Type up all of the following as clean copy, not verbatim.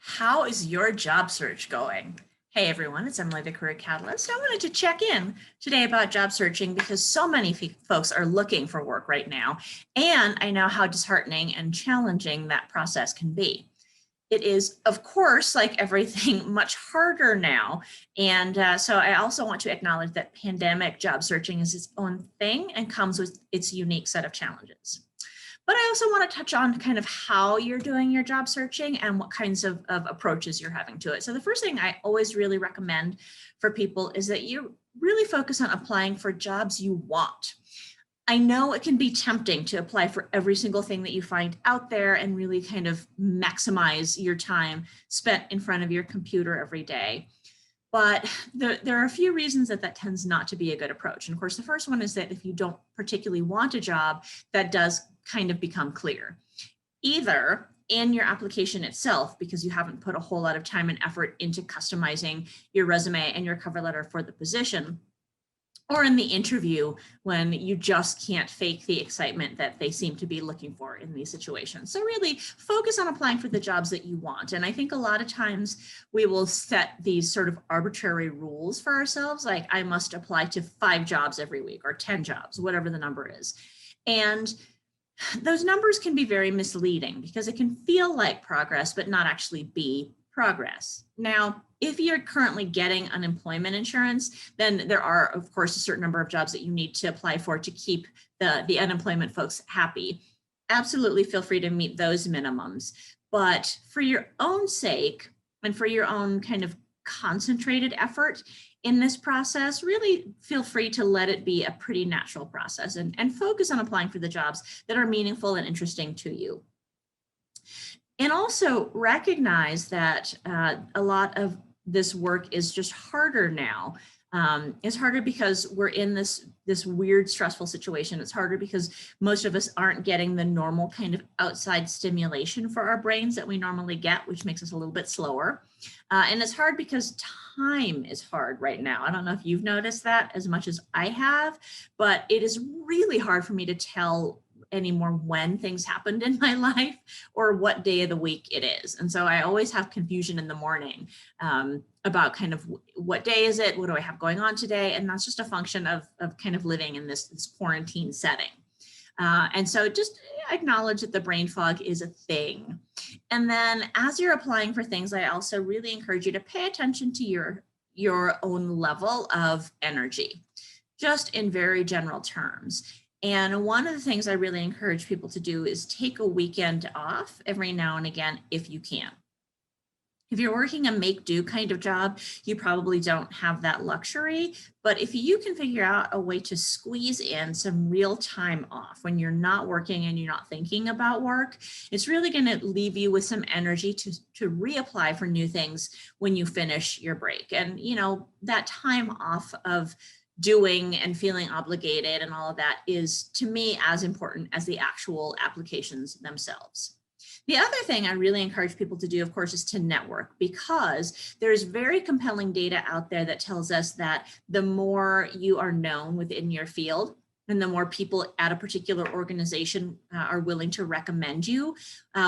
How is your job search going? Hey everyone, it's Emily, the Career Catalyst. I wanted to check in today about job searching because so many folks are looking for work right now, and I know how disheartening and challenging that process can be. It is, of course, like everything, much harder now. And so I also want to acknowledge that pandemic job searching is its own thing and comes with its unique set of challenges. But I also want to touch on kind of how you're doing your job searching and what kinds of approaches you're having to it. So the first thing I always really recommend for people is that you really focus on applying for jobs you want. I know it can be tempting to apply for every single thing that you find out there and really kind of maximize your time spent in front of your computer every day. But there are a few reasons that tends not to be a good approach. And of course, the first one is that if you don't particularly want a job, that does kind of become clear. Either in your application itself, because you haven't put a whole lot of time and effort into customizing your resume and your cover letter for the position, or in the interview when you just can't fake the excitement that they seem to be looking for in these situations. So really focus on applying for the jobs that you want. And I think a lot of times we will set these sort of arbitrary rules for ourselves, like I must apply to 5 jobs every week or 10 jobs, whatever the number is. And those numbers can be very misleading because it can feel like progress, but not actually be progress. Now, if you're currently getting unemployment insurance, then there are, of course, a certain number of jobs that you need to apply for to keep the unemployment folks happy. Absolutely feel free to meet those minimums. But for your own sake and for your own kind of concentrated effort in this process, really feel free to let it be a pretty natural process and focus on applying for the jobs that are meaningful and interesting to you. And also recognize that a lot of this work is just harder now. It's harder because we're in this weird, stressful situation. It's harder because most of us aren't getting the normal kind of outside stimulation for our brains that we normally get, which makes us a little bit slower. And it's hard because time is hard right now. I don't know if you've noticed that as much as I have, but it is really hard for me to tell anymore when things happened in my life or what day of the week it is. And so I always have confusion in the morning about kind of what day is it? What do I have going on today? And that's just a function of kind of living in this quarantine setting. And so just acknowledge that the brain fog is a thing. And then as you're applying for things, I also really encourage you to pay attention to your own level of energy, just in very general terms. And one of the things I really encourage people to do is take a weekend off every now and again, if you can. If you're working a make-do kind of job, you probably don't have that luxury. But if you can figure out a way to squeeze in some real time off when you're not working and you're not thinking about work, it's really going to leave you with some energy to reapply for new things when you finish your break. And, you know, that time off of doing and feeling obligated and all of that is, to me, as important as the actual applications themselves. The other thing I really encourage people to do, of course, is to network, because there's very compelling data out there that tells us that the more you are known within your field and the more people at a particular organization are willing to recommend you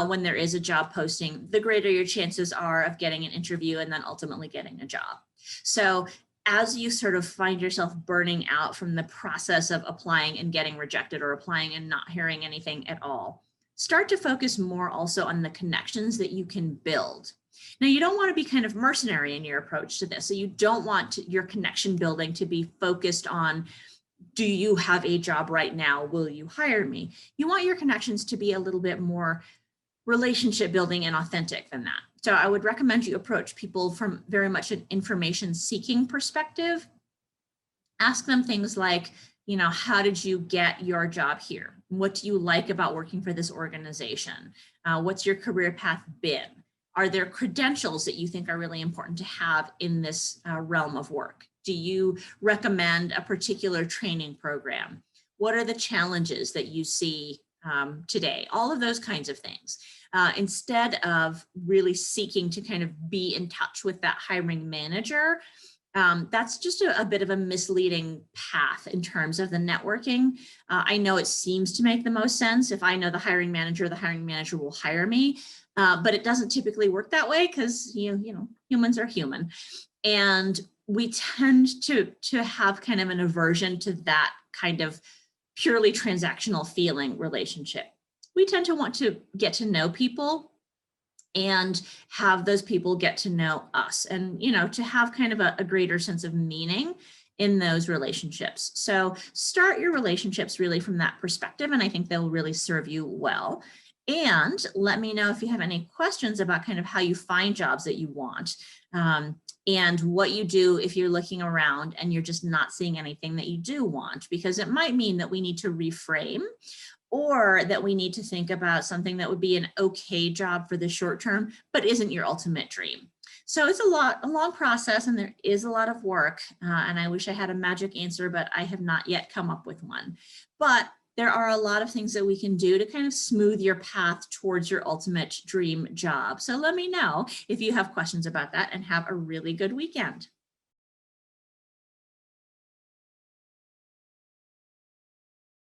when there is a job posting, the greater your chances are of getting an interview and then ultimately getting a job. So as you sort of find yourself burning out from the process of applying and getting rejected or applying and not hearing anything at all, start to focus more also on the connections that you can build. Now, you don't want to be kind of mercenary in your approach to this. So you don't want your connection building to be focused on, do you have a job right now? Will you hire me? You want your connections to be a little bit more relationship building and authentic than that. So I would recommend you approach people from very much an information seeking perspective. Ask them things like, you know, how did you get your job here? What do you like about working for this organization? What's your career path been? Are there credentials that you think are really important to have in this realm of work? Do you recommend a particular training program? What are the challenges that you see today? All of those kinds of things. Instead of really seeking to kind of be in touch with that hiring manager, that's just a bit of a misleading path in terms of the networking. I know it seems to make the most sense. If I know the hiring manager will hire me. but it doesn't typically work that way because humans are human, and we tend to have kind of an aversion to that kind of purely transactional feeling relationship. We tend to want to get to know people and have those people get to know us, and to have kind of a greater sense of meaning in those relationships. So start your relationships really from that perspective, and I think they'll really serve you well. And let me know if you have any questions about kind of how you find jobs that you want, and what you do if you're looking around and you're just not seeing anything that you do want, because it might mean that we need to reframe, or that we need to think about something that would be an okay job for the short term, but isn't your ultimate dream. So it's a long process, and there is a lot of work. And I wish I had a magic answer, but I have not yet come up with one. But there are a lot of things that we can do to kind of smooth your path towards your ultimate dream job. So let me know if you have questions about that, and have a really good weekend.